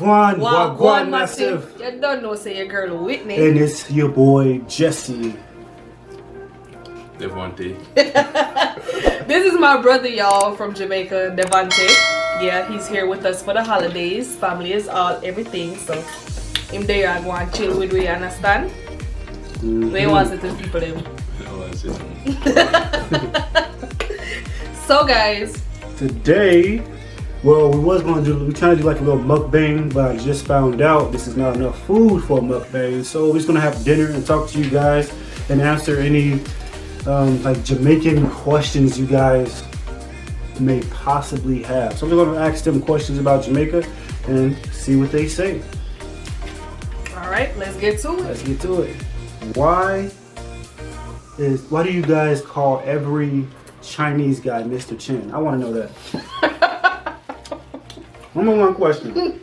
Wagwan massive. You don't know, say your girl Whitney. And it's your boy Jessie. Devante. This is my brother, y'all, from Jamaica, Devante. Yeah, he's here with us for the holidays. Family is all everything. So, him there, I go and chill with we, understand? We want to tell people them. So, guys, today, well, we trying to do like a little mukbang, but I just found out this is not enough food for a mukbang. So we're just gonna have dinner and talk to you guys and answer any like Jamaican questions you guys may possibly have. So we're gonna ask them questions about Jamaica and see what they say. All right, let's get to it. Let's get to it. Why do you guys call every Chinese guy Mr. Chin? I want to know that. Number one question.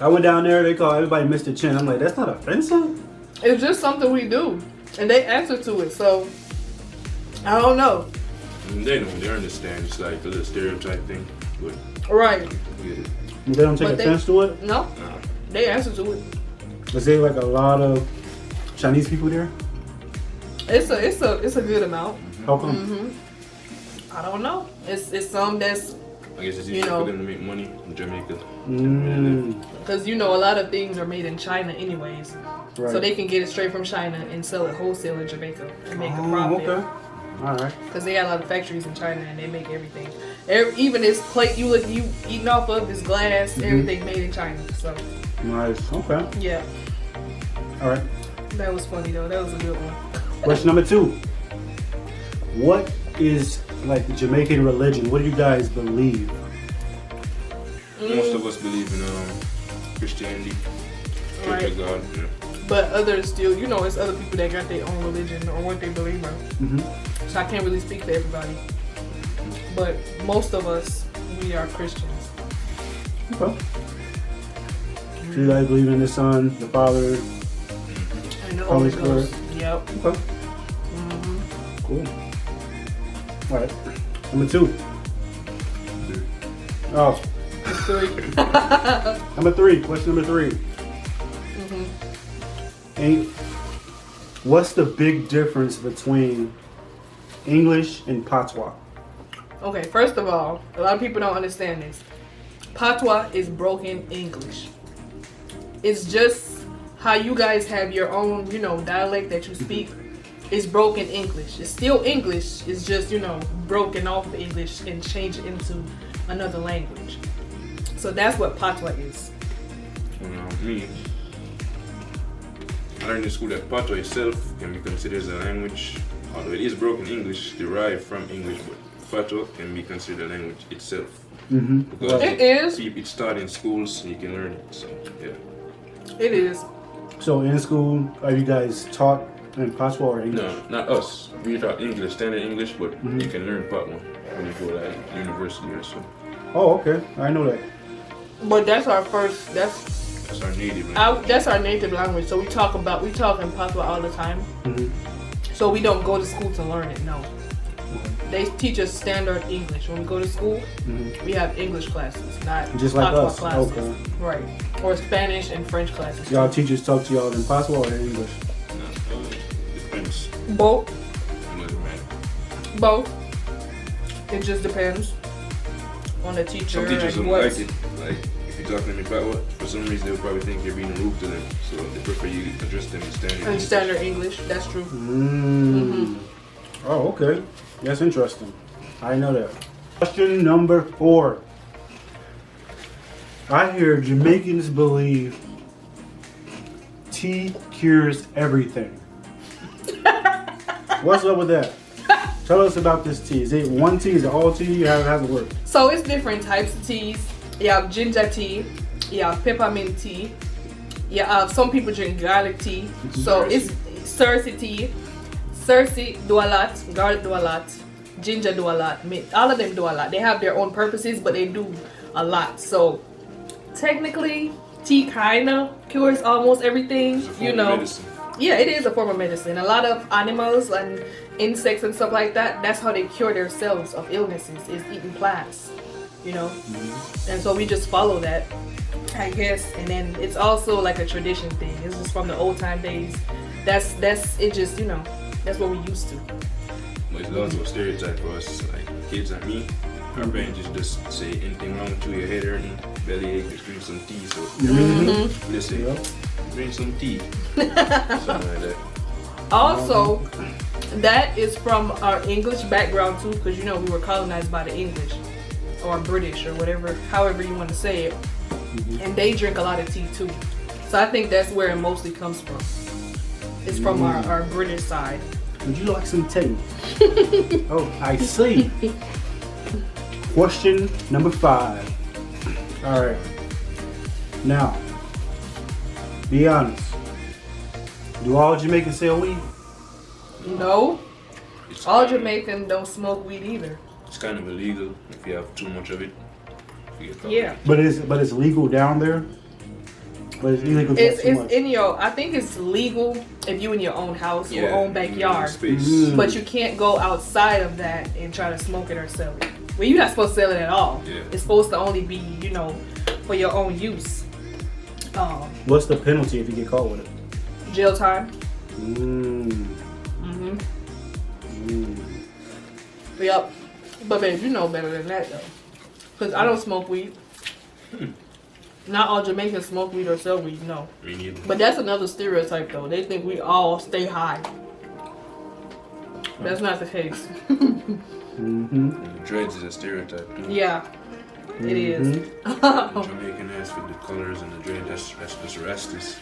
I went down there, they call everybody Mr. Chin. I'm like, that's not offensive? It's just something we do. And they answer to it, so I don't know. They know, they understand. It's like a little stereotype thing. But right. They don't take offense to it? No. They answer to it. Is there like a lot of Chinese people there? It's a good amount. How come? I don't know. It's some that's, I guess it's easy for them to make money in Jamaica. Because a lot of things are made in China anyways. Right. So they can get it straight from China and sell it wholesale in Jamaica and make a profit. Okay. All right. Because they got a lot of factories in China and they make everything. Even this plate you eating off of, this glass, everything made in China. So. Nice. Okay. Yeah. All right. That was funny though. That was a good one. Question number 2. What is like the Jamaican religion? What do you guys believe? Most of us believe in Christianity, Church of God. Yeah. But others still, it's other people that got their own religion or what they believe in. So I can't really speak for everybody. But most of us, we are Christians. Okay. Do you guys believe in the Son, the Father, and the Holy Spirit? Yep. Okay. Cool. All right. Number 2. Oh. 3. Number 3. Question number 3. What's the big difference between English and patois? Okay, first of all, a lot of people don't understand this. Patois is broken English. It's just how you guys have your own, dialect that you speak. It's broken English. It's still English. It's just, broken off of English and changed into another language. So that's what patois is. Me, I learned in school that patois itself can be considered as a language, although it is broken English, derived from English, but patois can be considered a language itself. Because it is. It starts in schools, so you can learn it. So yeah. It is. So in school, are you guys taught in patois or English? No, not us. We taught English, standard English, but you can learn patois when you go to university or so. Oh, okay. I know that. But that's our first. That's our native language. That's our native language. So we talk in patois all the time. So we don't go to school to learn it. No. They teach us standard English. When we go to school, we have English classes, not just like patois us. classes. Okay. Right. Or Spanish and French classes. Y'all teachers talk to y'all in patois or in English? No, depends. Both. Matter. Both. It just depends on the teacher. Some teachers and don't what. like it. Like if you're talking to them patois, for some reason they'll probably think you're being rude to them. So they prefer you to address them in standard English. In standard English. That's true. Oh, okay. That's interesting. I know that. Question number 4. I hear Jamaicans believe tea cures everything. What's up with that? Tell us about this tea. Is it one tea? Is it all tea? How does it work? So it's different types of teas. You have ginger tea. You have peppermint tea. You have some people drink garlic tea. So it's Cersei tea. Cersei do a lot. Garlic do a lot. Ginger do a lot. All of them do a lot. They have their own purposes, but they do a lot. So technically, tea kind of cures almost everything. Medicine. Yeah, it is a form of medicine. A lot of animals and insects and stuff like that, that's how they cure themselves of illnesses, is eating plants. you know. And so we just follow that, I guess. And then it's also like a tradition thing. It's just from the old time days. That's it. Just, you know, that's what we used to. But it's also a stereotype for us, like kids like me. Our parents just say anything wrong with you, your head hurting, belly ache, just drink some tea. So we just say, drink some tea. Something like that. Also, that is from our English background too, because you know we were colonized by the English or British or whatever, however you want to say it. And they drink a lot of tea too. So I think that's where it mostly comes from. It's from our British side. Would you like some tea? Oh, I see. Question number 5. All right. Now, be honest. Do all Jamaicans sell weed? No. It's All kind of- Jamaicans don't smoke weed either. It's kind of illegal if you have too much of it. You get caught. Yeah. But it's legal down there. But it's illegal to It's too much. in your, I think it's legal if you in your own house or own backyard. Space. But you can't go outside of that and try to smoke it or sell it. Well, you're not supposed to sell it at all. Yeah. It's supposed to only be, you know, for your own use. What's the penalty if you get caught with it? Jail time. Yep. But babe, you know better than that though. Because I don't smoke weed. Not all Jamaicans smoke weed or sell weed, no. Me neither. But that's another stereotype though. They think we all stay high. That's not the case. And dreads is a stereotype too. Yeah, it is. The Jamaican ass with the colors and the dread, that's just Rastas.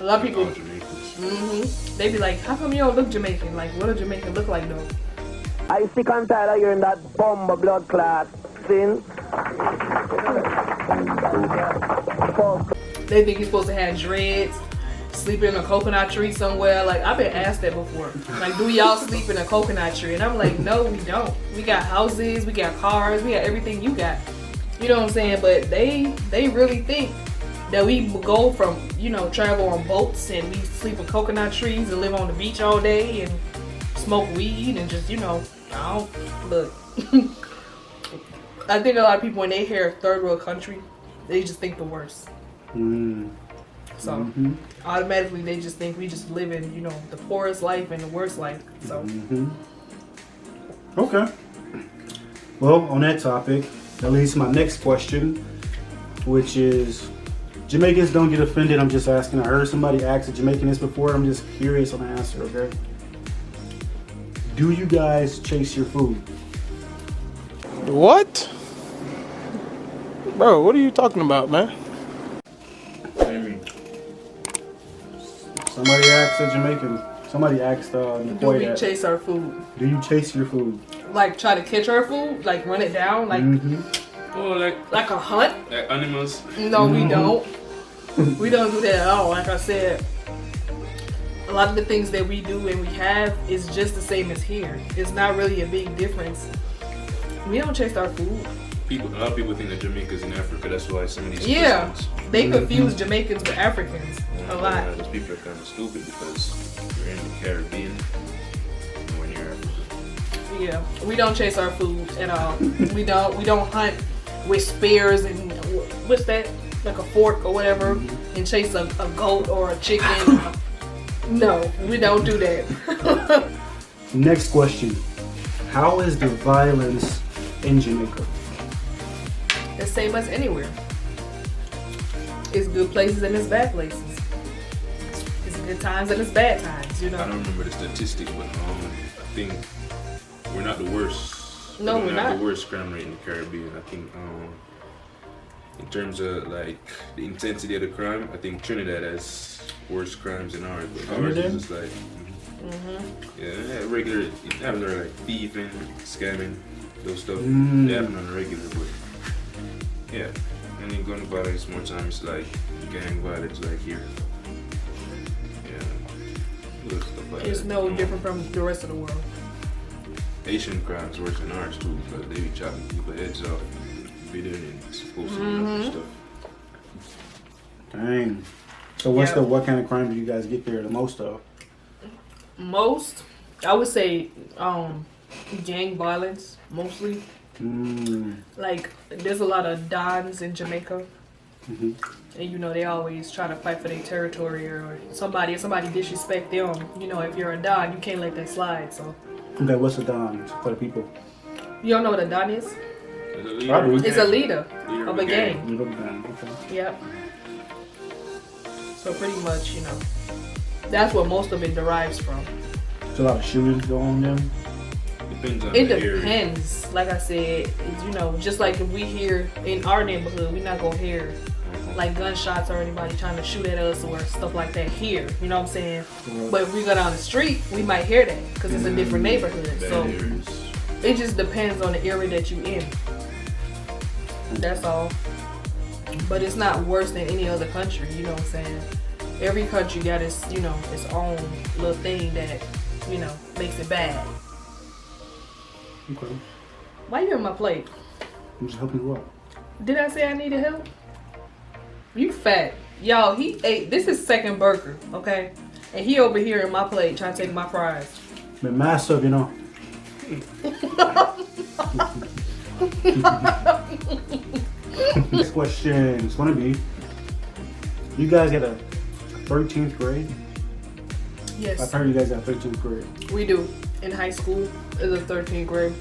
A lot of people, All Jamaicans. they be like, how come you don't look Jamaican? Like, what do Jamaican look like though? I sick and tired of hearing that bomb blood clot sin. They think you're supposed to have dreads, sleep in a coconut tree somewhere. Like, I've been asked that before. Like, do y'all sleep in a coconut tree? And I'm like, no, we don't. We got houses, we got cars, we got everything you got. You know what I'm saying? But they really think that we go from, you know, travel on boats and we sleep in coconut trees and live on the beach all day and smoke weed and just, you know, I don't, look. I think a lot of people, when they hear third world country, they just think the worst. So automatically they just think we just live in, you know, the poorest life and the worst life. So Okay. Well, on that topic, that leads to my next question, which is, Jamaicans don't get offended. I'm just asking. I heard somebody ask a Jamaican this before. I'm just curious on the answer, okay? Do you guys chase your food? What? Bro, what are you talking about, man? What do you mean? Somebody asked a Jamaican. Somebody asked do Nicole we that. chase our food? Do you chase your food? Like try to catch our food? Like run it down? Like Oh, like a hunt? like animals. No, we don't. We don't do that at all. Like I said, a lot of the things that we do and we have is just the same as here. It's not really a big difference. We don't chase our food. A lot of people think that Jamaica's in Africa. That's why some of these Yeah, questions. they confuse Jamaicans with Africans a lot. Those people are kind of stupid because you're in the Caribbean and when you're Africa. Yeah, we don't chase our food at all. We don't hunt with spears and what's that? Like a fork or whatever, and chase a goat or a chicken. No, we don't do that. Next question. How is the violence in Jamaica? The same as anywhere. It's good places and it's bad places. It's good times and it's bad times, you I know. don't remember the statistic, but I think we're not the worst. No, we we're don't have not. the worst crime rate in the Caribbean. I think in terms of like the intensity of the crime, I think Trinidad has worse crimes than ours. But ours Trinidad? is just like yeah, regular. It happens like thieving, scamming, those stuff. They happen on the regular, but yeah. And then gun violence more times like gang violence like here. Yeah. Little stuff like It's that. no different from the rest of the world. Asian crimes worse than ours too, because they be chopping people's heads off, beating and supposed to stuff. Dang. So what kind of crime do you guys get there the most of? Most, I would say, gang violence mostly. Like, there's a lot of dons in Jamaica. Mm-hmm. And you know, they always try to fight for their territory, or if somebody disrespect them, you know, if you're a don, you can't let that slide. So Okay, what's a Don for the people? you don't know what a don is? It's a leader. Probably. It's a leader Leader of a gang. Little Don, okay. Yep. So pretty much, you know, that's where most of it derives from. There's a lot of shootings going on there. Depends on It the area. depends. Like I said, it's, you know, just like if we hear in our neighborhood, we're not gonna hear like gunshots or anybody trying to shoot at us or stuff like that here. You know what I'm saying? Right. But if we go down the street, we might hear that because it's a different neighborhood. Bad So areas. it just depends on the area that you in. That's all. But it's not worse than any other country. You know what I'm saying? Every country got its, you know, its own little thing that, you know, makes it bad. Okay. Why you on my plate? I'm just helping you out. Did I say I needed help? You fat. Y'all, he ate, this is second burger, okay? And he over here in my plate trying to take my fries. Been mass up, you know. Next question is gonna be, you guys got a 13th grade? Yes, I've heard you guys got 13th grade. we do. In high school, is a 13th grade.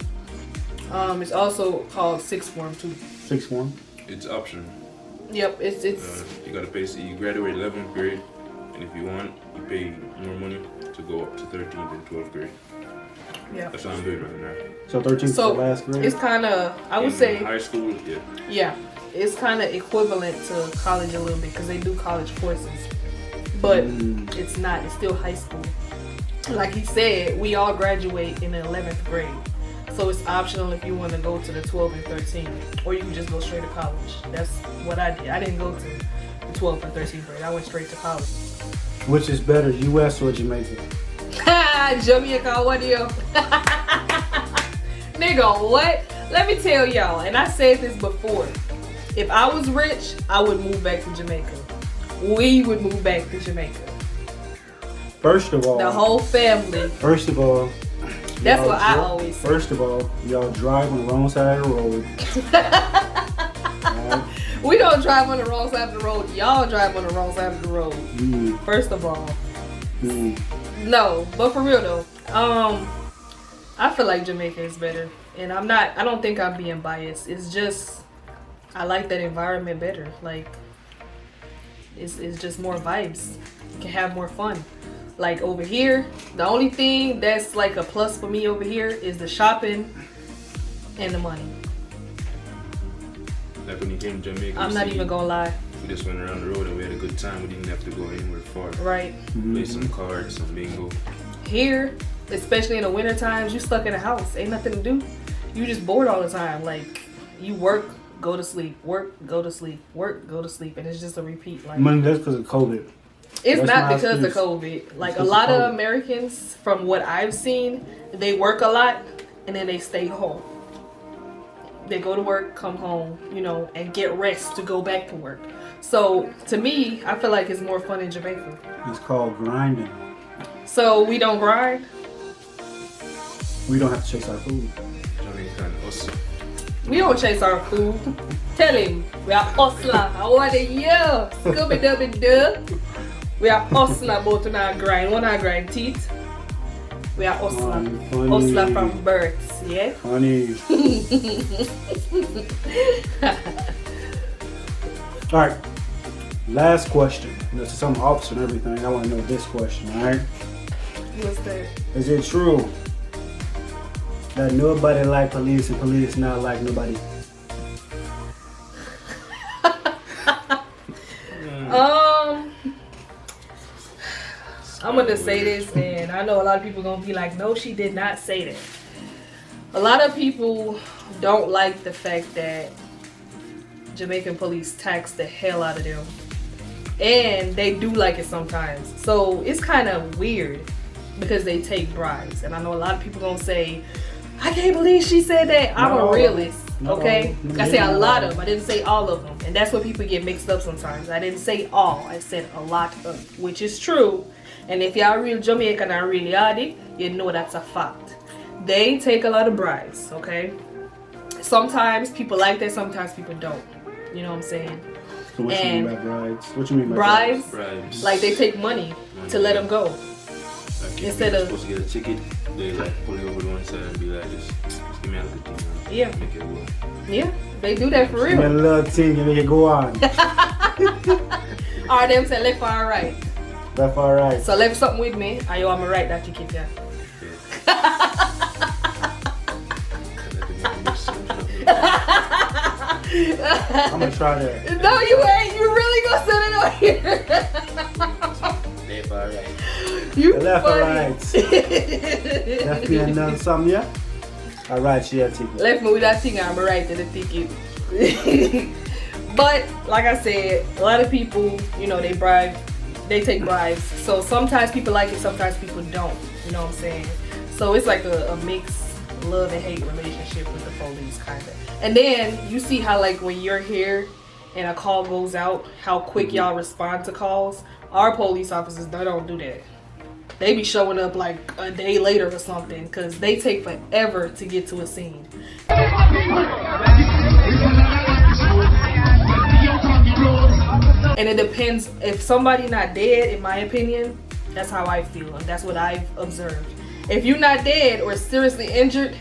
It's also called sixth form too. 6th form. It's optional. Yep, it's You gotta pay. So you graduate 11th grade, and if you want, you pay more money to go up to 13th and 12th grade. yeah. That's what I'm doing right now. So 13th is the So last grade? it's kind of, I would In say, high school, yeah. yeah, it's kind of equivalent to college a little bit because they do college courses, but it's not. It's still high school. Like he said, we all graduate in the 11th grade. So it's optional if you want to go to the 12th and 13th, or you can just go straight to college. That's what I did. I didn't go to the 12th and 13th grade. I went straight to college. Which is better, US or Jamaica? Jamaica, what do you? Nigga, what? Let me tell y'all, and I said this before. If I was rich, I would move back to Jamaica. We would move back to Jamaica. First of all, The whole family. First of all, That's y'all what I dri- always say. First of all, y'all drive on the wrong side of the road. Alright? We don't drive on the wrong side of the road. Y'all drive on the wrong side of the road. Mm, First of all. mm. No, but for real though, I feel like Jamaica is better. And I don't think I'm being biased. It's just, I like that environment better. Like, it's just more vibes. You can have more fun. Like over here, the only thing that's like a plus for me over here is the shopping and the money. Like when you came to Jamaica, I'm not even gonna lie. we just went around the road and we had a good time. We didn't have to go anywhere far. Right. Play some cards, some bingo. Here, especially in the winter times, you stuck in a house. Ain't nothing to do. You just bored all the time. Like, you work, go to sleep, work, go to sleep, work, go to sleep, and it's just a repeat. Like, Money, that's because of COVID. it's That's not my because of excuse. COVID. Like, a because lot of of COVID. Americans, from what I've seen, they work a lot and then they stay home. They go to work, come home, you know, and get rest to go back to work. So to me, I feel like it's more fun in Jamaica. It's called grinding. So we don't grind. We don't have to chase our food. Jamaican hustle. We don't chase our food. Tell him we are hustler. I want a year. Scooby dubby dub. We are hustler, but we not grind. We not grind teeth. We are hustler. Funny. Hustler from birth. Yeah. Honey. All right. Last question. This is some opposite and everything. I want to know this question. All right. What's that? Is it true that nobody like police and police not like nobody? I'm gonna say this, and I know a lot of people gonna be like, no, she did not say that. A lot of people don't like the fact that Jamaican police tax the hell out of them. And they do like it sometimes. So it's kind of weird because they take bribes. And I know a lot of people gonna say, I can't believe she said that. I'm No. a realist, No. okay? I say a No. lot of them. I didn't say all of them. And that's what people get mixed up sometimes. I didn't say all. I said a lot of, which is true. And if y'all real Jamaican and really are it, you know that's a fact. They take a lot of bribes, okay? sometimes people like that, sometimes people don't. You know what I'm saying? So what you mean by brides? What you mean by Bribes? Bribes. Like they take money to let them go. Like if Instead you're of- supposed to get a ticket, they like pull you over to one side and be like, just give me a little thing. Yeah. Make it go. Yeah, they do that for Give me a real. little thing and make it go on. Or them say left or right. Left or right. So left something with me, and you want me right that you keep that. I'm gonna try that. No, you ain't. You really gonna send it on here. Left or right. You Left or funny. right. Left me and done something, yeah? Alright, she had ticket. Left me with that thing, I'm right to the ticket. But like I said, a lot of people, you know, they take bribes. So sometimes people like it, sometimes people don't. You know what I'm saying? So it's like a mixed love and hate relationship with the police, kind of. And then you see how like when you're here and a call goes out, how quick y'all respond to calls. Our police officers, they don't do that. They be showing up like a day later or something because they take forever to get to a scene. And it depends, if somebody not dead, in my opinion, that's how I feel and that's what I've observed. If you're not dead or seriously injured,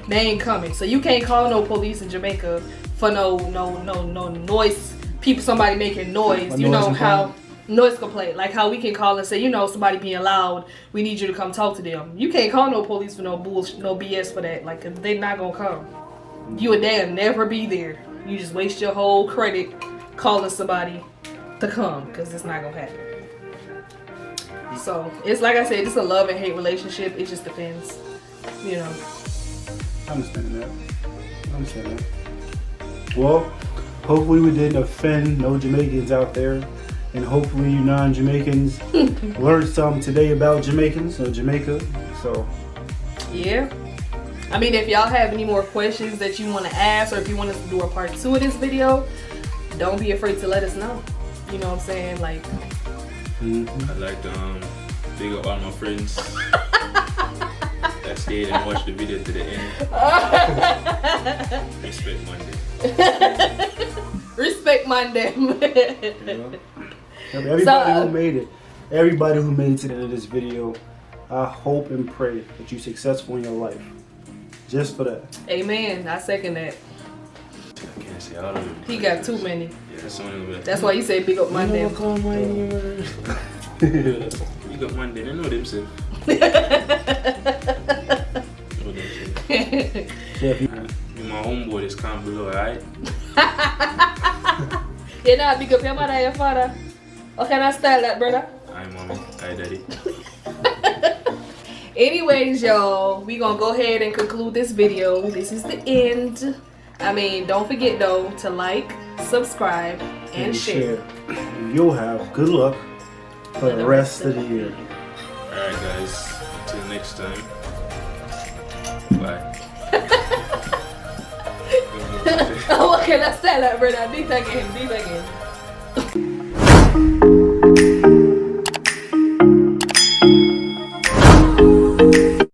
they ain't coming. So you can't call no police in Jamaica for no noise, people, somebody making noise. You know how noise complaint, like how we can call and say, you know, somebody being loud, we need you to come talk to them. You can't call no police for no bullshit, no BS for that. Like, they're not gonna come. You and they'll never be there. You just waste your whole credit calling somebody to come because it's not gonna happen. So it's like I said, it's a love and hate relationship. It just depends, you know. I understand that. Well, hopefully we didn't offend no Jamaicans out there. And hopefully you non-Jamaicans learned something today about Jamaicans or Jamaica. So Yeah. I mean, if y'all have any more questions that you want to ask, or if you want us to do a part 2 of this video, don't be afraid to let us know. You know what I'm saying? Like, I'd like to big up all my friends that stayed and watched the video to the end. Respect Monday. respect my damn. everybody who made it, everybody who made it to the end of this video, I hope and pray that you're successful in your life. Just for that. Amen. I second that. I can't say all of them. He got too many. Yeah, that's only That's why you say big up my damn. You got Monday, they know themselves. You my homeboy just comment below, alright? You know, big up your mother and your father. How can I style that, brother? Hi mommy, hi daddy. Anyways, y'all, we gonna go ahead and conclude this video. This is the end. I mean, don't forget though to like, subscribe, and share. You'll have good luck for the rest of the year. Alright guys, until next time. Bye. How can I style that, brother? Do it again.